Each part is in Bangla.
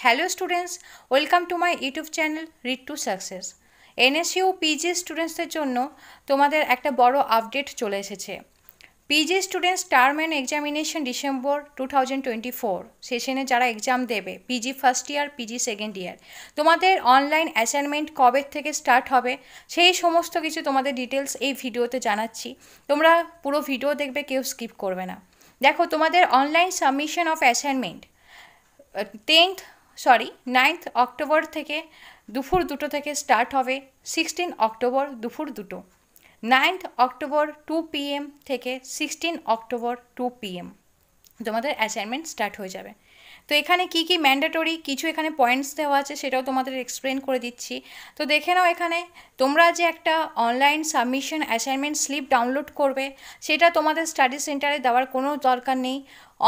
Hello students, welcome to my YouTube channel Read to Success. NSU PG স্টুডেন্টসদের জন্য তোমাদের একটা বড় আপডেট চলে এসেছে। PG students term and examination December 2024 সেশনে যারা এক্সাম দেবে PG first year PG second year, তোমাদের অনলাইন অ্যাসাইনমেন্ট কবে থেকে স্টার্ট হবে সেই সমস্ত কিছু তোমাদের ডিটেলস এই ভিডিওতে জানাচ্ছি। তোমরা পুরো ভিডিও দেখবে, কেউ স্কিপ করবে না। দেখো, তোমাদের online submission of assignment 9th October থেকে দুপুর 2টো থেকে স্টার্ট হবে। 16 অক্টোবর দুপুর 2টো, 9th অক্টোবর 2 PM থেকে 16 অক্টোবর 2 PM তোমাদের অ্যাসাইনমেন্ট স্টার্ট হয়ে যাবে। তো এখানে কি কি ম্যান্ডেটরি কিছু এখানে পয়েন্টস দেওয়া আছে, সেটাও তোমাদের এক্সপ্লেন করে দিচ্ছি। তো দেখে নাও, এখানে তোমরা যে একটা online submission assignment slip download করবে, সেটা তোমাদের স্টাডি সেন্টারে দেওয়ার কোনো দরকার নেই।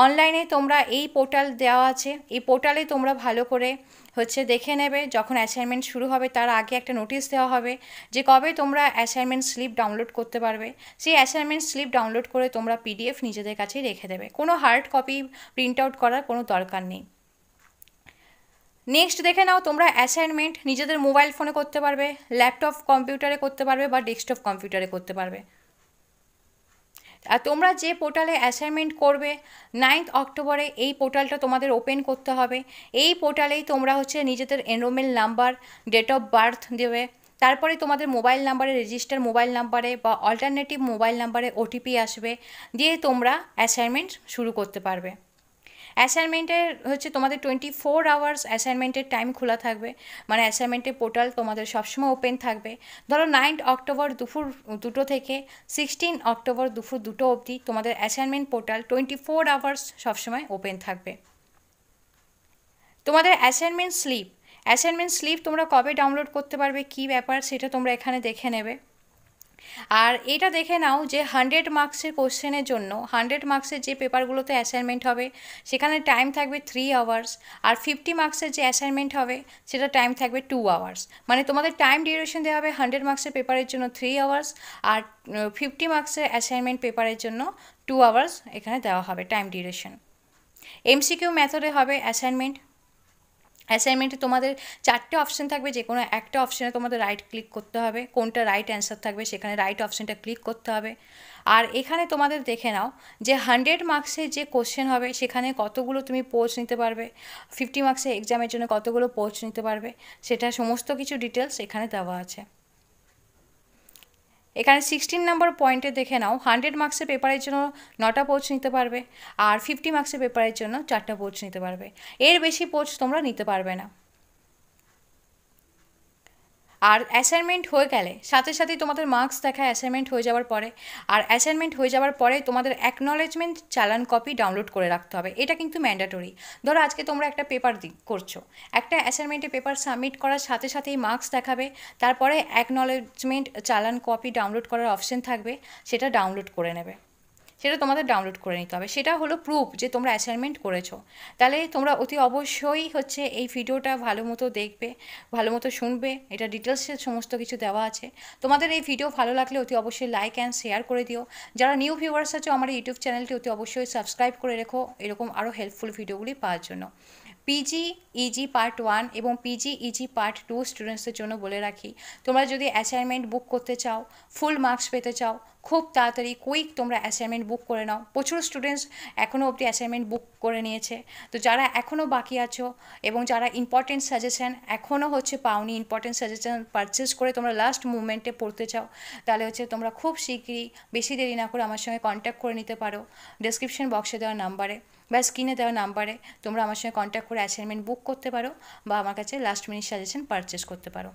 অনলাইনে তোমরা এই পোর্টাল দেওয়া আছে, এই পোর্টালে তোমরা ভালো করে দেখে নেবে। যখন অ্যাসাইনমেন্ট শুরু হবে তার আগে একটা নোটিশ দেওয়া হবে যে কবে তোমরা অ্যাসাইনমেন্ট স্লিপ ডাউনলোড করতে পারবে। সেই অ্যাসাইনমেন্ট স্লিপ ডাউনলোড করে তোমরা PDF নিজেদের কাছেই রেখে দেবে, কোনো হার্ড কপি প্রিন্ট আউট করার কোনো দরকার নেই। নেক্সট দেখে নাও, তোমরা অ্যাসাইনমেন্ট নিজেদের মোবাইল ফোনে করতে পারবে, ল্যাপটপ কম্পিউটারে করতে পারবে বা ডেস্কটপ কম্পিউটারে করতে পারবে। আর তোমরা যে পোর্টালে অ্যাসাইনমেন্ট করবে 9th অক্টোবরে, এই পোর্টালটা তোমাদের ওপেন করতে হবে। এই পোর্টালেই তোমরা নিজেদের enrolment number, date of birth দেবে। তারপরে তোমাদের মোবাইল নাম্বারে, রেজিস্টার মোবাইল নাম্বারে বা অল্টারনেটিভ মোবাইল নাম্বারে OTP আসবে, দিয়ে তোমরা অ্যাসাইনমেন্ট শুরু করতে পারবে। অ্যাসাইনমেন্টের তোমাদের 24 আওয়ার্স অ্যাসাইনমেন্টের টাইম খোলা থাকবে, মানে অ্যাসাইনমেন্টের পোর্টাল তোমাদের সবসময় ওপেন থাকবে। ধরো 9th অক্টোবর দুপুর 2টো থেকে 16 অক্টোবর দুপুর 2টো অবধি তোমাদের অ্যাসাইনমেন্ট পোর্টাল 24 আওয়ার্স সবসময় ওপেন থাকবে। তোমাদের অ্যাসাইনমেন্ট স্লিপ তোমরা কবে ডাউনলোড করতে পারবে, কী ব্যাপার সেটা তোমরা এখানে দেখে নেবে। আর এটা দেখে নাও যে 100 মার্কসের কোশ্চেনের জন্য 100 মার্কসের যে পেপারগুলোতে অ্যাসাইনমেন্ট হবে সেখানে টাইম থাকবে 3 আওয়ার্স, আর 50 মার্কসের যে অ্যাসাইনমেন্ট হবে সেটা টাইম থাকবে 2 আওয়ার্স। মানে তোমাদের টাইম ডিউরেশন দেওয়া হবে 100 মার্কসের পেপারের জন্য 3 আওয়ার্স, আর 50 মার্কসের অ্যাসাইনমেন্ট পেপারের জন্য 2 আওয়ার্স এখানে দেওয়া হবে টাইম ডিউরেশন। MCQ মেথডে হবে অ্যাসাইনমেন্টে তোমাদের 4টে অপশান থাকবে, যে কোনো একটা অপশানে তোমাদের রাইট ক্লিক করতে হবে, কোনটা রাইট অ্যান্সার থাকবে সেখানে রাইট অপশানটা ক্লিক করতে হবে। আর এখানে তোমাদের দেখে নাও যে 100 মার্কসের যে কোশ্চেন হবে সেখানে কতগুলো তুমি পোস্ট নিতে পারবে, 50 মার্কসের এক্সামের জন্য কতগুলো পোস্ট নিতে পারবে, সেটা সমস্ত কিছু ডিটেলস এখানে দেওয়া আছে। এখানে 16 নম্বর পয়েন্টে দেখে নাও, 100 মার্কসের পেপারের জন্য 9টা পোস্ট নিতে পারবে, আর 50 মার্কসের পেপারের জন্য 4টা পোস্ট নিতে পারবে। এর বেশি পোস্ট তোমরা নিতে পারবে না। আর অ্যাসাইনমেন্ট হয়ে গেলে সাথে সাথেই তোমাদের মার্কস দেখায় অ্যাসাইনমেন্ট হয়ে যাওয়ার পরে, আর অ্যাসাইনমেন্ট হয়ে যাওয়ার পরে তোমাদের অ্যাকনলেজমেন্ট চালান কপি ডাউনলোড করে রাখতে হবে। এটা কিন্তু ম্যান্ডেটরি। ধরো আজকে তোমরা একটা পেপার করছো, একটা অ্যাসাইনমেন্টে পেপার সাবমিট করার সাথে সাথেই মার্কস দেখাবে, তারপরে অ্যাকনলেজমেন্ট চালান কপি ডাউনলোড করার অপশন থাকবে, সেটা ডাউনলোড করে নেবে। সেটা তোমাদের ডাউনলোড করে নিতে হবে। সেটা হলো প্রুফ যে তোমরা অ্যাসাইনমেন্ট করেছো। তাহলে তোমরা অতি অবশ্যই এই ভিডিওটা ভালো মতো দেখবে, ভালো মতো শুনবে। এটা ডিটেলসে সমস্ত কিছু দেওয়া আছে। তোমাদের এই ভিডিও ভালো লাগলে অতি অবশ্যই লাইক অ্যান্ড শেয়ার করে দিও। যারা নিউ ভিউয়ার্স আছো আমার ইউটিউব চ্যানেলটি অতি অবশ্যই সাবস্ক্রাইব করে রেখো এরকম আরও হেল্পফুল ভিডিওগুলি পাওয়ার জন্য। PG EG পার্ট 1 এবং PG EG পার্ট 2 স্টুডেন্টসদের জন্য বলে রাখি, তোমরা যদি অ্যাসাইনমেন্ট বুক করতে চাও, ফুল মার্কস পেতে চাও, খুব তাড়াতাড়ি কুইক তোমরা অ্যাসাইনমেন্ট বুক করে নাও। প্রচুর স্টুডেন্টস এখনও অবধি অ্যাসাইনমেন্ট বুক করে নিয়েছে। তো যারা এখনও বাকি আছো এবং যারা ইম্পর্টেন্ট সাজেশন এখনও পাওনি, ইম্পর্টেন্ট সাজেশন পারচেস করে তোমরা লাস্ট মুভমেন্টে পড়তে চাও, তাহলে তোমরা খুব শীঘ্রই, বেশি দেরি না করে আমার সঙ্গে কন্ট্যাক্ট করে নিতে পারো। ডেসক্রিপশন বক্সে দেওয়া নাম্বারে বা স্ক্রিনে দেওয়া নাম্বারে তোমরা আমার সঙ্গে কন্ট্যাক্ট করে অ্যাসাইনমেন্ট বুক করতে পারো বা আমার কাছে লাস্ট মিনিট সাজেশন পারচেস করতে পারো।